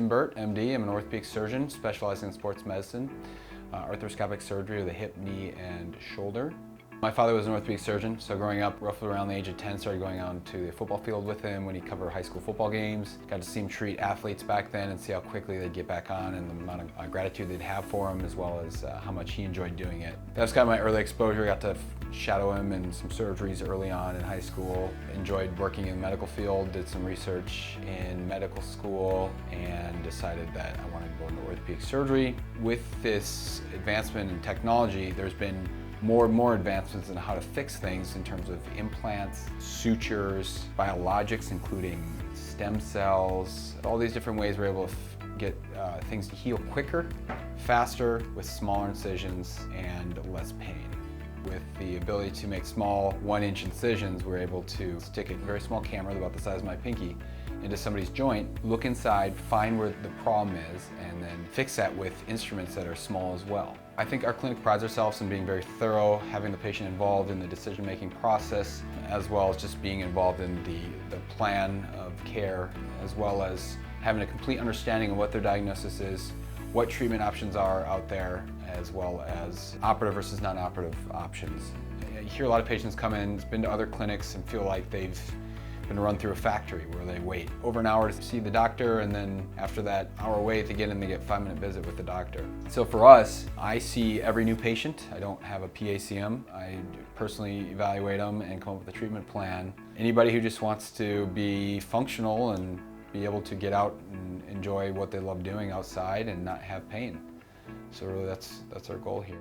Bert, MD. I'm an orthopedic surgeon specializing in sports medicine, arthroscopic surgery of the hip, knee, and shoulder. My father was an orthopedic surgeon, so growing up, roughly around the age of 10, started going out to the football field with him when he covered high school football games. Got to see him treat athletes back then and see how quickly they'd get back on and the amount of gratitude they'd have for him, as well as how much he enjoyed doing it. That was kind of my early exposure. Got to shadow him in some surgeries early on in high school. Enjoyed working in the medical field, did some research in medical school, and decided that I wanted to go into orthopedic surgery. With this advancement in technology, there's been more and more advancements in how to fix things in terms of implants, sutures, biologics, including stem cells, all these different ways we're able to get things to heal quicker, faster, with smaller incisions and less pain. With the ability to make small 1-inch incisions, we're able to stick a very small camera about the size of my pinky into somebody's joint, look inside, find where the problem is, and then fix that with instruments that are small as well. I think our clinic prides ourselves in being very thorough, having the patient involved in the decision-making process, as well as just being involved in the plan of care, as well as having a complete understanding of what their diagnosis is, what treatment options are out there, as well as operative versus non-operative options. You hear a lot of patients come in, been to other clinics, and feel like they've been run through a factory where they wait over an hour to see the doctor, and then after that hour wait, they get in, they get a 5-minute visit with the doctor. So for us, I see every new patient. I don't have a PACM. I personally evaluate them and come up with a treatment plan. Anybody who just wants to be functional and be able to get out and enjoy what they love doing outside and not have pain. So really that's our goal here.